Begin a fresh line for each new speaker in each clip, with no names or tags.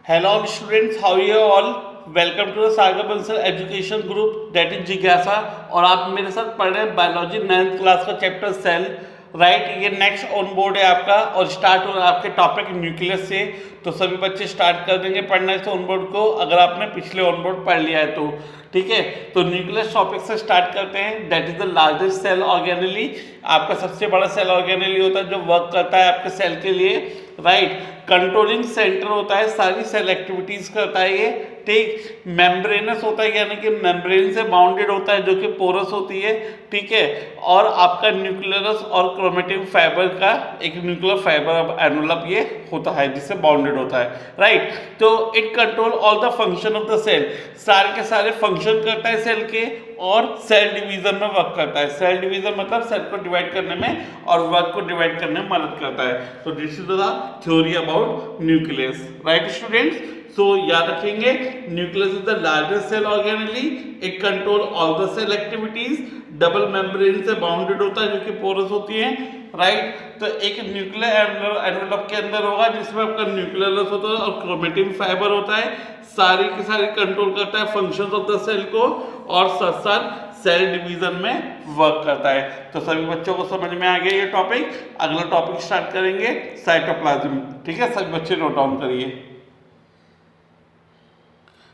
Hello all students, how are you all? Welcome to the Sagar Bansal education group that is जिज्ञासा। और आप मेरे साथ पढ़ रहे हैं बायोलॉजी 9th क्लास का चैप्टर सेल, राइट। ये नेक्स्ट ऑन बोर्ड है आपका और स्टार्ट हो रहा है आपके टॉपिक न्यूक्लियस से। तो सभी बच्चे स्टार्ट कर देंगे पढ़ना इस ऑन बोर्ड को, अगर आपने पिछले ऑन बोर्ड पढ़ लिया है तो ठीक है। तो न्यूक्लियस टॉपिक से स्टार्ट करते हैं। That is the largest cell organelle, आपका सबसे बड़ा सेल ऑर्गेनेली होता है जो वर्क करता है आपके सेल के लिए, राइट। कंट्रोलिंग सेंटर होता है, सारी सेल एक्टिविटीज करता है ये, ठीक। मेम्ब्रेनस होता है यानी कि मेम्ब्रेन से बाउंडेड होता है जो कि पोरस होती है, ठीक है। और आपका न्यूक्लियस और क्रोमेटिन फाइबर का एक न्यूक्लियर फाइबर अब एनवलप ये होता है जिससे बाउंडेड होता है, राइट। तो it control all the function of the cell, सारे के सारे फंक्शन करता है सेल के और सेल डिवीजन में वर्क करता है। सेल डिवीजन मतलब सेल को डिवाइड करने में और वर्क को डिवाइड करने में मदद करता है। तो this is the theory about nucleus, right students. So याद रखेंगे, nucleus is the largest cell organelle, it control all the cell activities, double membrane से बाउंडेड होता है जो कि पोरस होती है, राइट। तो एक न्यूक्लियर एनवलप के अंदर होगा जिसमें आपका न्यूक्लियस होता है और क्रोमेटिन फाइबर होता है, सारी की सारी कंट्रोल करता है फंक्शंस ऑफ द सेल को और साथ साथ सेल डिवीजन में वर्क करता है। तो सभी बच्चों को समझ में आ गया ये टॉपिक। अगला टॉपिक स्टार्ट करेंगे साइटोप्लाज्म, ठीक है। सभी बच्चे नोट डाउन करिए।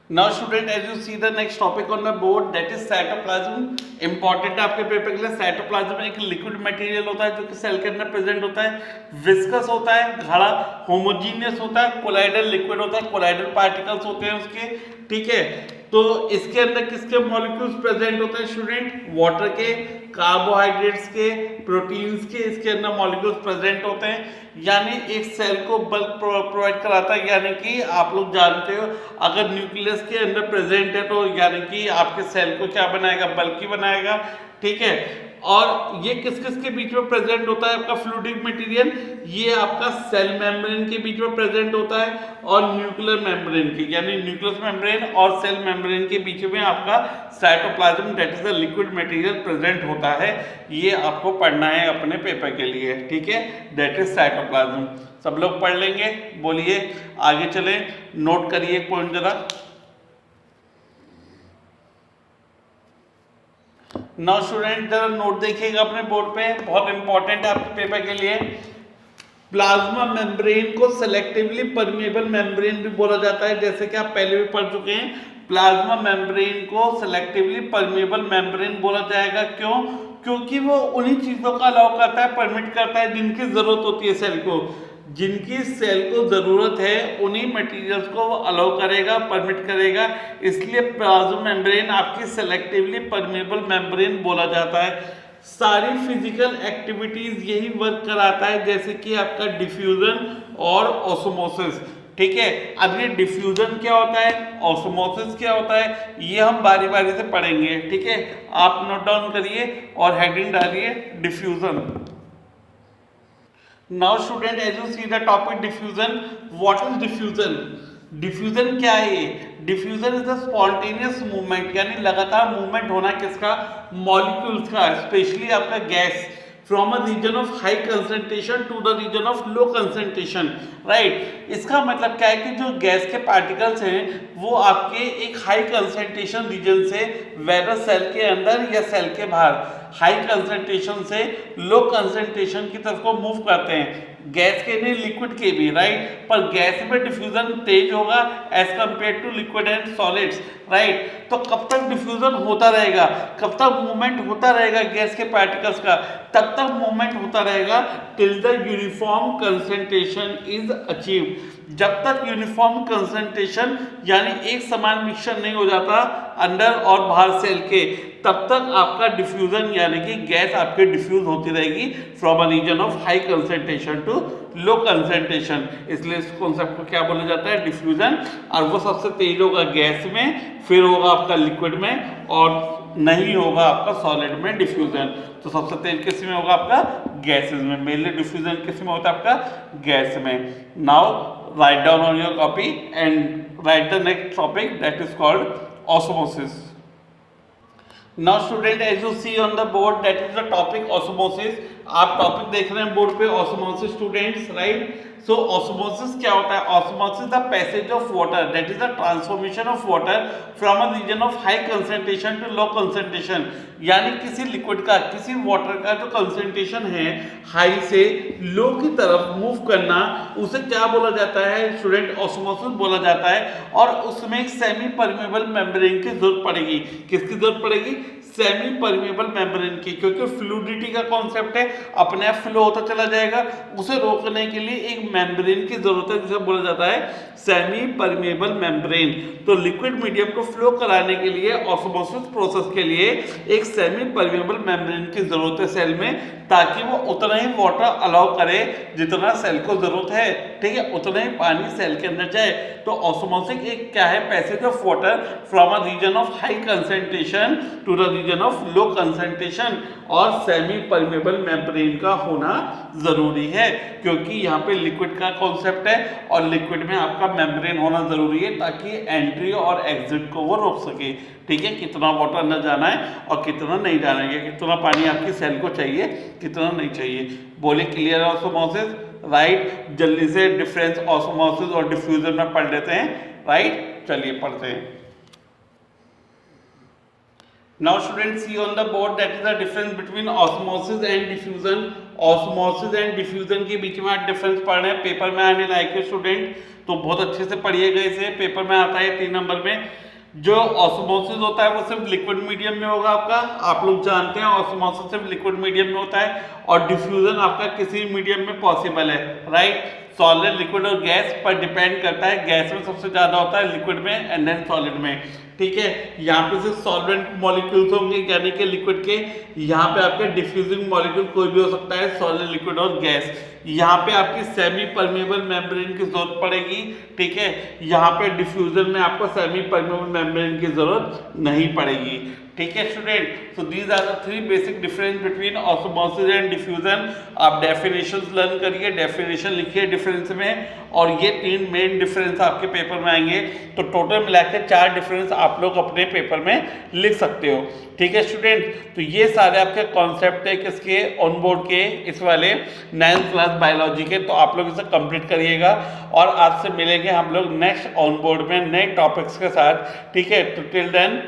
Now student, as you see the next topic on the board, that is cytoplasm. Important है आपके पेपर के लिए। साइटोप्लाज्म एक लिक्विड मटेरियल होता है जो कि सेल के अंदर प्रेजेंट होता है, विस्कस होता है, गाढ़ा, होमोजीनियस होता है, कोलाइडल लिक्विड होता है, कोलाइडल पार्टिकल्स होते हैं उसके, ठीक है। तो इसके अंदर किसके मॉलिक्यूल्स प्रेजेंट होते हैं स्टूडेंट? वाटर के, कार्बोहाइड्रेट्स के, प्रोटीन्स के, इसके अंदर मॉलिक्यूल्स प्रेजेंट होते हैं। यानी एक सेल को बल्क प्रोवाइड कराता है, यानी कि आप लोग जानते हो अगर न्यूक्लियस के अंदर प्रेजेंट है तो यानी कि आपके सेल को क्या बनाएगा? बल्की बनाएगा, ठीक है। और ये किस किस के बीच में प्रेजेंट होता है? आपका फ्लूइडिक मटेरियल ये आपका सेल मेम्ब्रेन के बीच में प्रेजेंट होता है और न्यूक्लियर मेम्ब्रेन के, यानी न्यूक्लियस मेम्ब्रेन और सेल मेम्ब्रेन के बीच में आपका cytoplasm that is the liquid material present होता है। ये आपको पढ़ना है अपने पेपर के लिए, ठीक है। That is cytoplasm. सब लोग पढ़ लेंगे, बोलिए आगे चले, नोट करिए एक पॉइंट जरा। नाउ स्टूडेंट जरा नोट देखिएगा अपने बोर्ड पे, बहुत इंपॉर्टेंट है आपके पेपर के लिए। प्लाज्मा मेम्ब्रेन को सेलेक्टिवली परमेबल मेम्ब्रेन भी बोला जाता है, जैसे कि आप पहले भी पढ़ चुके हैं। प्लाज्मा मेम्ब्रेन को सेलेक्टिवली परमेबल मेम्ब्रेन बोला जाएगा, क्यों? क्योंकि वो उन्हीं चीजों का अलाउ करता है, परमिट करता है जिनकी जरूरत होती है सेल को, जिनकी सेल को जरूरत है उन्हीं मटेरियल्स को वो अलाउ करेगा, परमिट करेगा। इसलिए प्लाज्मा मेम्ब्रेन आपकी सेलेक्टिवली परमेबल मेम्ब्रेन बोला जाता है। सारी फिजिकल एक्टिविटीज यही वर्क कराता है, जैसे कि आपका डिफ्यूजन और ऑस्मोसिस, ठीक है। अब ये डिफ्यूजन क्या होता है, ऑस्मोसिस क्या होता है, ये हम बारी बारी से पढ़ेंगे, ठीक है। आप नोट डाउन करिए और हेडिंग डालिए diffusion. Now student, as you see the topic diffusion, what is diffusion? Diffusion क्या है ये? Diffusion is the spontaneous movement, यानी लगातार मूवमेंट होना किसका? मॉलिक्यूल्स का, स्पेशली आपका gas, from a region of high concentration to the region of low concentration, right. इसका मतलब क्या है कि जो गैस के पार्टिकल्स हैं वो आपके एक हाई कंसंट्रेशन रीजन से, वेदर सेल के अंदर या सेल के बाहर, हाई कंसंट्रेशन से लो कंसंट्रेशन की तरफ को मूव करते हैं, गैस के नहीं लिक्विड के भी, राइट। पर गैस में डिफ्यूजन तेज होगा as compare to liquid and solids, right. तो कब तक डिफ्यूजन होता रहेगा, कब तक मूवमेंट होता रहेगा गैस के पार्टिकल्स का? तब तक मूवमेंट होता रहेगा till the uniform concentration is achieved. जब तक यूनिफॉर्म कंसंट्रेशन यानी एक समान मिक्सचर नहीं हो जाता अंदर और बाहर सेल के, तब तक आपका डिफ्यूजन यानी कि गैस आपके डिफ्यूज होती रहेगी from a region of high concentration to low concentration. इसलिए इस कॉन्सेप्ट को क्या बोला जाता है? डिफ्यूजन। और वो सबसे तेज होगा गैस में, फिर होगा आपका लिक्विड में और नहीं होगा आपका सॉलिड में डिफ्यूजन। तो सबसे तेज किस में होगा? आपका गैसेस में। मेनली डिफ्यूजन किस में होता है? आपका गैस में। Now write down on your copy and write the next topic that is called osmosis. Now student, as you see on the board, that is the topic osmosis. आप topic देख रहे हैं बोर्ड पे, osmosis students, right? So osmosis क्या होता है? Osmosis the passage of water, that is the transformation of water from a region of high concentration to low concentration, यानी किसी लिक्विड का, किसी वाटर का जो कंसंट्रेशन है हाई से लो की तरफ मूव करना, उसे क्या बोला जाता है स्टूडेंट? ऑस्मोसिस बोला जाता है। और उसमें एक सेमी परमेबल मेम्ब्रेन की जरूरत पड़ेगी। किसकी जरूरत पड़ेगी? सेमी परमेबल मेम्ब्रेन की, क्योंकि फ्लूइडिटी का कॉन्सेप्ट है, अपने आप फ्लो होता चला जाएगा, उसे रोकने के लिए एक मेम्ब्रेन की जरूरत है, जिसे बोला जाता है सेमी परमेबल मेम्ब्रेन। तो लिक्विड मीडियम को फ्लो कराने के लिए ऑस्मोसिस प्रोसेस के लिए एक सेमी परमेबल मेम्ब्रेन की जरूरत है सेल में, ताकि वो उतना ही वाटर अलाउ करे जितना सेल को जरूरत है, ठीक है, उतना ही पानी सेल के अंदर जाए। तो ऑस्मोसिस एक क्या है? Passage of water from a region of high concentration to the region of low concentration, और सेमी परमेबल मेम्ब्रेन का होना जरूरी है, क्योंकि यहाँ पे लिक्विड का कॉन्सेप्ट है और लिक्विड में आपका मेम्ब्रेन होना जरूरी है, ताकि एंट्री और एग्जिट को वो रोक सके, ठीक है, कितना वाटर अंदर जाना है और कितना नहीं जाना है, कितना पानी आपकी सेल को चाहिए, कितना नहीं चाहिए। बोले क्लियर ऑस्मोसिस, राइट? जल्दी से डिफरेंस ऑस्मोसिस और डिफ्यूजन में पढ़ लेते हैं, राइट? चलिए पढ़ते हैं। Now students, see on the board that is the difference between osmosis and diffusion. Osmosis and diffusion के बीच में आप डिफरेंस पढ़ रहे हैं, पेपर में आने लायक है स्टूडेंट, तो बहुत अच्छे से पढ़िएगा इसे, पेपर में आता है 3 नंबर में। जो ऑस्मोसिस होता है वो सिर्फ लिक्विड मीडियम में होगा आपका, आप लोग जानते हैं ऑस्मोसिस सिर्फ लिक्विड मीडियम में होता है, और डिफ्यूजन आपका किसी मीडियम में पॉसिबल है, राइट? सॉलिड, लिक्विड और गैस पर डिपेंड करता है, गैस में सबसे ज्यादा होता है, लिक्विड में एंड देन सॉलिड में, ठीक है। यहाँ पे सिर्फ सॉल्वेंट मॉलिक्यूल्स होंगे यानी कि लिक्विड के, यहाँ पे आपके डिफ्यूजिंग मॉलिक्यूल कोई भी हो सकता है, सॉलिड, लिक्विड और गैस। यहाँ पे आपकी सेमी परमेबल मेम्ब्रेन की जरूरत पड़ेगी, ठीक है, यहाँ पे डिफ्यूजन में आपको सेमी परमेबल मेम्ब्रेन की जरूरत नहीं पड़ेगी, ठीक है student. So these are the 3 basic difference between osmosis and diffusion. आप डेफिनेशंस लर्न करिए, डेफिनेशन लिखिए डिफरेंस में, और ये 3 मेन डिफरेंस आपके पेपर में आएंगे, तो टोटल मिलाकर 4 डिफरेंस आप लोग अपने पेपर में लिख सकते हो, ठीक है स्टूडेंट। तो ये सारे आपके कॉन्सेप्ट है किसके? ऑन बोर्ड के, इस वाले 9th क्लास बायोलॉजी के, तो आप लोग इसे कंप्लीट करिएगा, और आज से मिलेंगे हम लोग नेक्स्ट ऑन बोर्ड में नए टॉपिक्स के साथ, ठीक है। तो टिल देन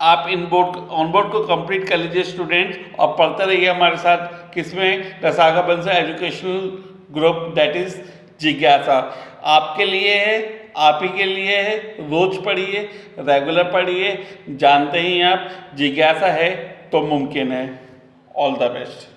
आप ऑन बोर्ड को कंप्लीट कर लीजिए स्टूडेंट्स, और पढ़ते रहिए हमारे साथ, किसमें? The saga Bansal educational group, that is जिज्ञासा। आपके लिए है, आप ही के लिए है, रोज पढ़िए, रेगुलर पढ़िए, जानते ही आप जिज्ञासा है तो मुमकिन है। All the best.